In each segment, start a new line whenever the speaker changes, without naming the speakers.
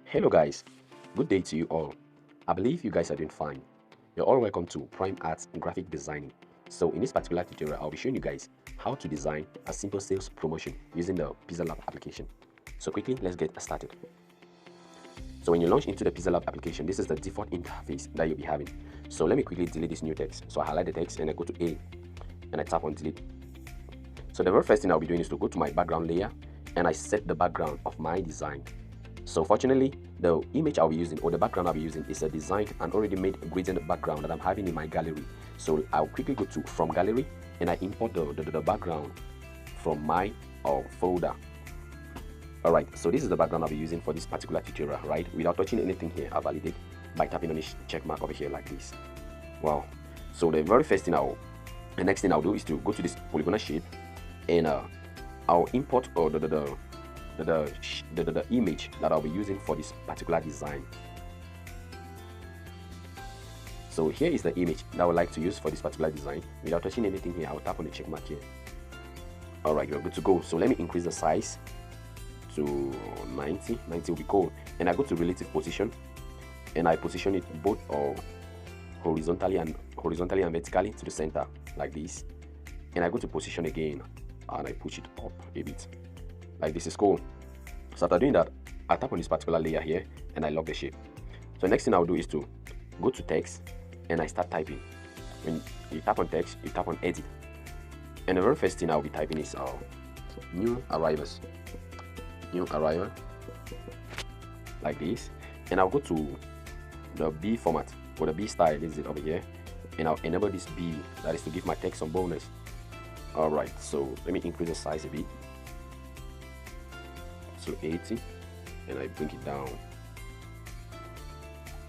Hello guys, good day to you all. I believe you guys are doing fine. You're all welcome to Prime Arts Graphic Designing. So in this particular tutorial, I'll be showing you guys how to design a simple sales promotion using the Pixellab application. So quickly, let's get started. So when you launch into the Pixellab application, this is the default interface that you'll be having. So let me quickly delete this new text. So I highlight the text and I go to A and I tap on delete. So the very first thing I'll be doing is to go to my background layer and I set the background of my design. So fortunately, the image I'll be using or the background I'll be using is a designed and already made gradient background that I'm having in my gallery. So I'll quickly go to from gallery and I import the background from my folder. Alright, so this is the background I'll be using for this particular tutorial, right? Without touching anything here, I'll validate by tapping on this check mark over here like this. Wow. So the very first thing the next thing I'll do is to go to this polygonal shape and I'll import the image that I'll be using for this particular design. So here is the image that I would like to use for this particular design. Without touching anything here, I'll tap on the check mark here. Alright, we're good to go. So let me increase the size to 90. 90 will be cool. And I go to relative position and I position it both horizontally and vertically to the center like this. And I go to position again and I push it up a bit. Like this is cool. So after doing that, I tap on this particular layer here and I lock the shape. So next thing I'll do is to go to text and I start typing. When you tap on text, you tap on edit. And the very first thing I'll be typing is new arrivals. New arrival. Like this. And I'll go to the B format or the B style, is it over here. And I'll enable this B, that is to give my text some bonus. Alright, so let me increase the size a bit. 80 and I bring it down.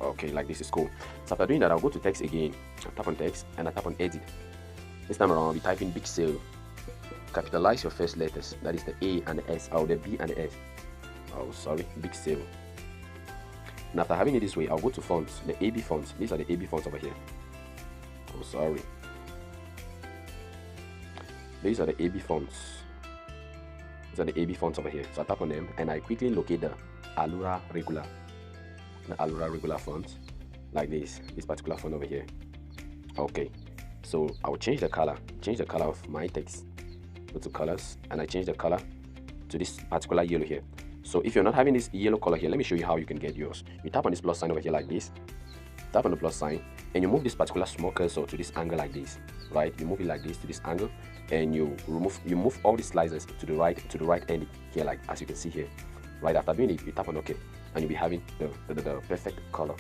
Okay, like this is cool. So after doing that, I'll go to text again. I tap on text and I tap on edit. This time around, I'll be typing big sale. Capitalize your first letters, that is the A and the S, or the B and the S. Oh, sorry, big sale. And after having it this way, I'll go to fonts, the AB fonts. These are the AB fonts over here. Oh, sorry. These are the AB fonts. These are the AB fonts over here. So I tap on them and I quickly locate the Allura regular. The Allura regular font. Like this particular font over here. Okay. So I'll change the color. Change the color of my text. Go to colors and I change the color to this particular yellow here. So if you're not having this yellow color here, let me show you how you can get yours. You tap on this plus sign over here like this. Tap on the plus sign and you move this particular small cursor to this angle like this, right? You move it like this to this angle and you move all these slices to the right end here, like as you can see here. Right after doing it, you tap on OK and you'll be having the perfect color.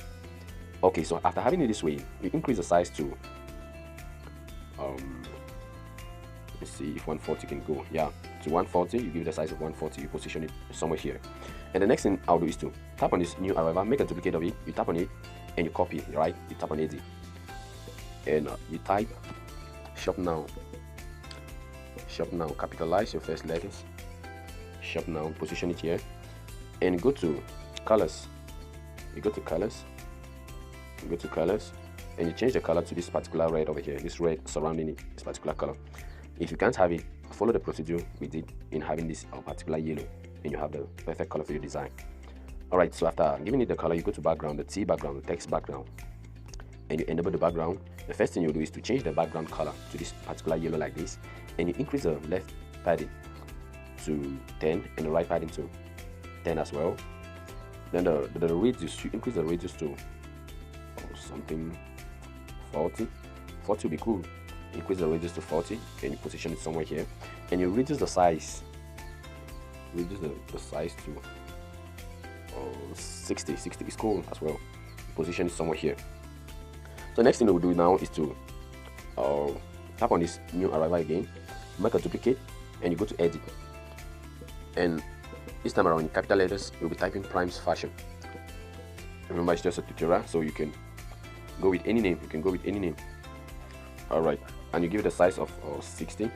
Okay, so after having it this way, you increase the size to let's see if 140 can go. Yeah, to 140, you give it the size of 140, you position it somewhere here. And the next thing I'll do is to tap on this new arrival, make a duplicate of it, you tap on it and you copy it, right? You tap on edit and you type shop now, capitalize your first letters, shop now, position it here and go to colors. You go to colors and you change the color to this particular red over here, this red surrounding it, this particular color. If you can't have it, follow the procedure we did in having this particular yellow and you have the perfect color for your design. Alright, so after giving it the color, you go to background, the T background, the text background, and you enable the background. The first thing you do is to change the background color to this particular yellow like this, and you increase the left padding to 10 and the right padding to 10 as well. Then the radius, you increase the radius to something 40. 40 will be cool. Increase the radius to 40 and you position it somewhere here, and you reduce the size. Reduce the size to 60 is cool as well. Position it somewhere here. So next thing we'll do now is to tap on this new arrival again, make a duplicate and you go to edit, and this time around in capital letters you'll be typing Prime's fashion. Remember, it's just a tutorial, so you can go with any name. Alright, and you give it a size of 60.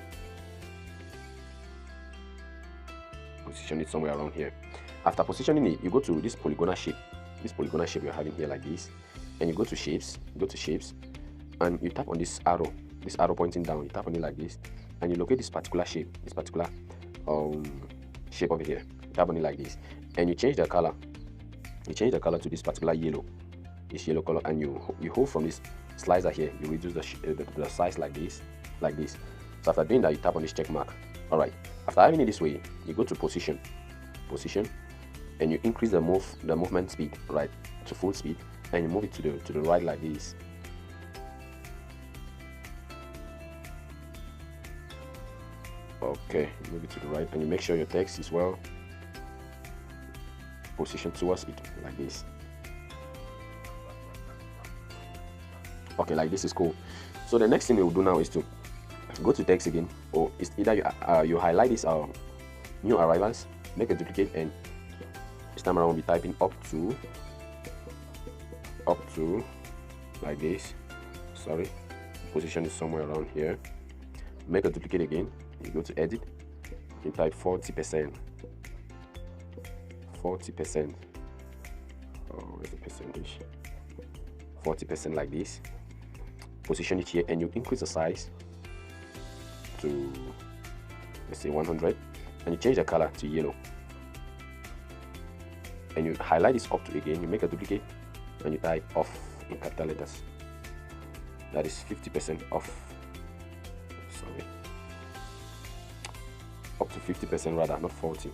Position it somewhere around here. After positioning it, you go to this polygonal shape you're having here like this, and you go to shapes, and you tap on this arrow pointing down. You tap on it like this and you locate this particular shape, shape over here. You tap on it like this and you change the color You change the color to this particular yellow, this yellow color, and you hold from this slicer here. You reduce the size like this, like this. So after doing that, you tap on this check mark. All right. After having it this way, you go to position, and you increase the movement speed, right, to full speed, and you move it to the right like this. Okay, move it to the right, and you make sure your text is well positioned towards it like this. Okay, like this is cool. So the next thing we will do now is to go to text again, or it's either you highlight this new arrivals, make a duplicate, and this time around we'll be typing up to like this. Sorry, position is somewhere around here. Make a duplicate again. You go to edit, you type 40%. 40%. Oh, where's the percentage? 40% like this. Position it here, and you increase the size to, let's say, 100, and you change the color to yellow, and you highlight this up to again. You make a duplicate, and you type off in capital letters. That is 50% off. Sorry, up to 50% rather, not 40.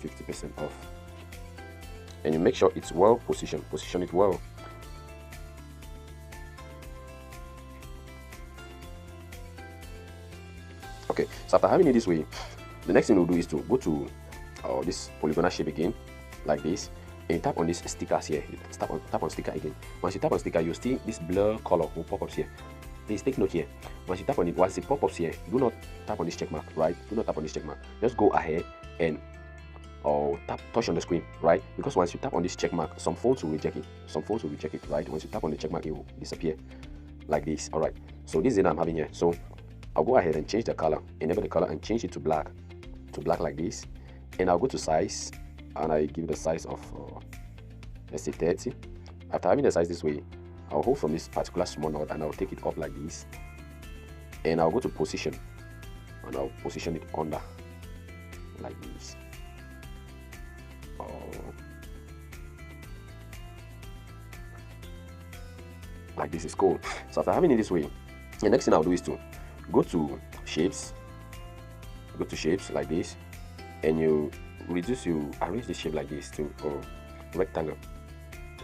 50% off, and you make sure it's well positioned. Position it well. Okay, so after having it this way, the next thing we'll do is to go to this polygonal shape again, like this, and you tap on this stickers here. You tap on sticker again. Once you tap on sticker, you'll see this blur color will pop up here. Please take note here. Once you tap on it, once it pop ups here, do not tap on this check mark, right? Do not tap on this check mark. Just go ahead and touch on the screen, right? Because once you tap on this check mark, some phones will reject it. Some phones will reject it, right? Once you tap on the check mark, it will disappear like this. All right. So this is it I'm having here. So I'll go ahead and change the color, enable the color, and change it to black like this. And I'll go to size, and I give the size of let's say 30. After having the size this way, I'll hold from this particular small node, and I'll take it up like this. And I'll go to position, and I'll position it under like this. Like this is cool. So after having it this way, the next thing I'll do is to go to shapes, like this, and you arrange the shape like this to rectangle.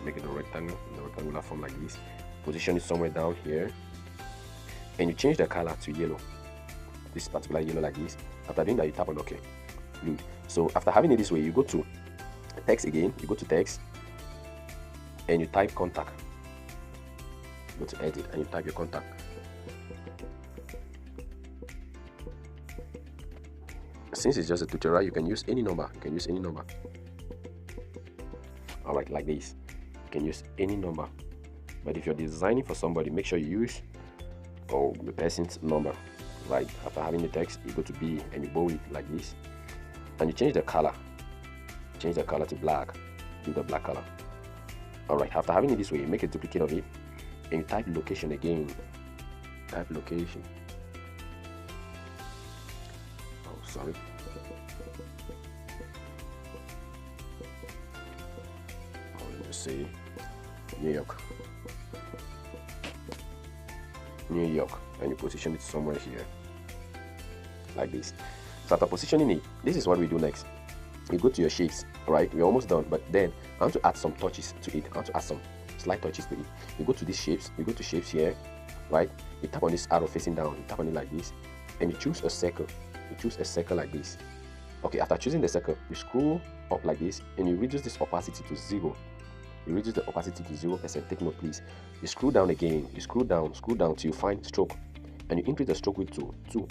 Make it a rectangle in a rectangular form like this. Position it somewhere down here, and you change the color to yellow, this particular yellow like this. After doing that, you tap on OK. Good. So after having it this way, you go to text again. You go to text, and you type contact. Go to edit, and you type your contact. Since it's just a tutorial, you can use any number. All right, like this. You can use any number. But if you're designing for somebody, make sure you use the person's number. Right. After having the text, you go to B, and you bold it like this, and you change the color. Change the color to black. Do the black color. All right. After having it this way, you make a duplicate of it, and you type location again. Type location. Oh, sorry. Let's see, New York, and you position it somewhere here, like this. So after positioning it, this is what we do next. You go to your shapes, right? We're almost done, but then I want to add some touches to it. I want to add some slight touches to it. You go to these shapes, you go to shapes here, right? You tap on this arrow facing down, you tap on it like this, and you choose a circle. You choose a circle like this. Okay, after choosing the circle, you scroll up like this, and you reduce this opacity to 0. You reduce the opacity to 0%. Take note, please. You scroll down again. You scroll down till you find stroke, and you increase the stroke width to 2,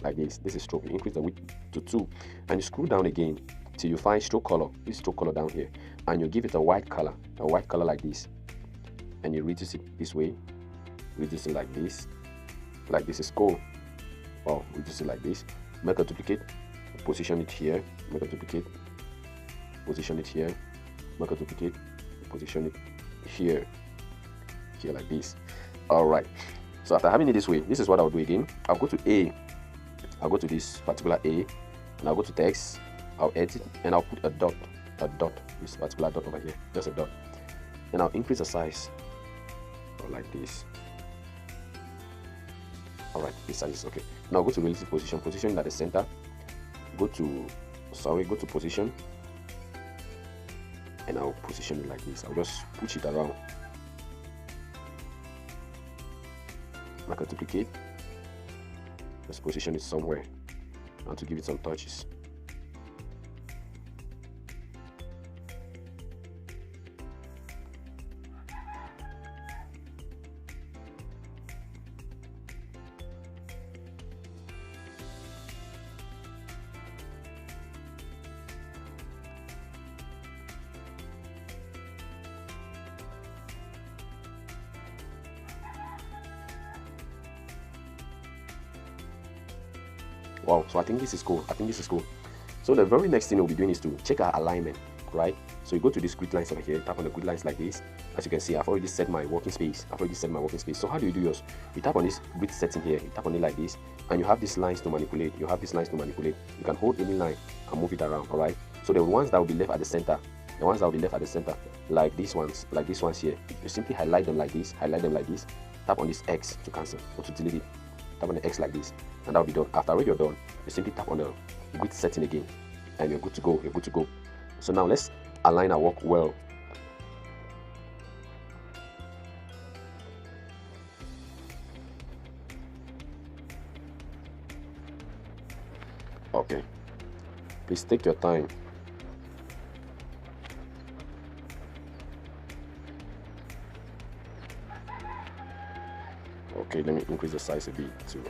like this. This is stroke. You increase the width to 2, and you scroll down again till you find stroke color. This stroke color down here, and you give it a white color like this, and you reduce it this way. Reduce it like this. Like this is cool. Well, reduce it like this. Make a duplicate. Position it here. Make a duplicate. Position it here. Make a duplicate. Position it here like this. All right, so after having it this way, this is what I'll do again. I'll go to A, I'll go to this particular A, and I'll go to text, I'll edit, and I'll put a dot this particular dot over here, just a dot. And I'll increase the size, or like this. All right, this size is okay. Now go to relative position, position at the center. Go to position, and I'll position it like this. I'll just push it around like a duplicate. Just position it somewhere and to give it some touches. Wow, so I think this is cool. So the very next thing we'll be doing is to check our alignment, right? So you go to these grid lines over here, tap on the grid lines like this. As you can see, I've already set my working space. So how do you do yours? You tap on this grid setting here, you tap on it like this, and you have these lines to manipulate. You can hold any line and move it around, all right? So the ones that will be left at the center, like these ones here, you simply highlight them like this, tap on this X to cancel or to delete it. Tap on the X like this, and that'll be done. After you're done, you simply tap on the grid setting again, and you're good to go. So now let's align our work well. Okay, please take your time. Okay, let me increase the size a bit to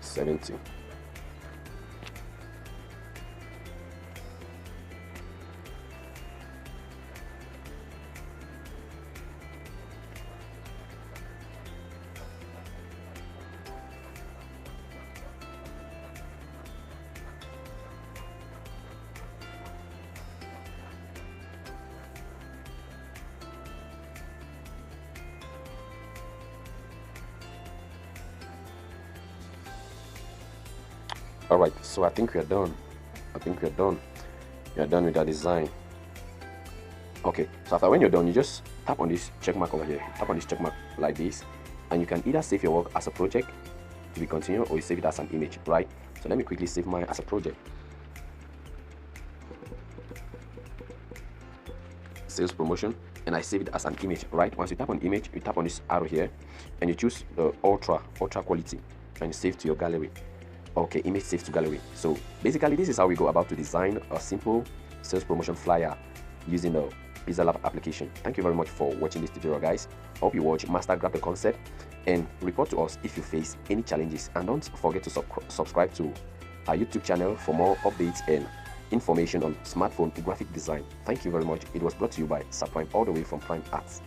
70. All right, so I think we're done. You're done with that design. Okay, so after when you're done, you just tap on this check mark over here. Tap on this check mark like this, and you can either save your work as a project to be continued, or you save it as an image, right? So let me quickly save mine as a project. Sales promotion, and I save it as an image, right? Once you tap on image, you tap on this arrow here, and you choose the ultra quality, and you save to your gallery. Okay, image saved to gallery. So basically, this is how we go about to design a simple sales promotion flyer using the Pixellab application. Thank you very much for watching this tutorial, guys. Hope you watch, grab the concept, and report to us if you face any challenges. And don't forget to subscribe to our YouTube channel for more updates and information on smartphone graphic design. Thank you very much. It was brought to you by Sir Prime, all the way from Prime Arts.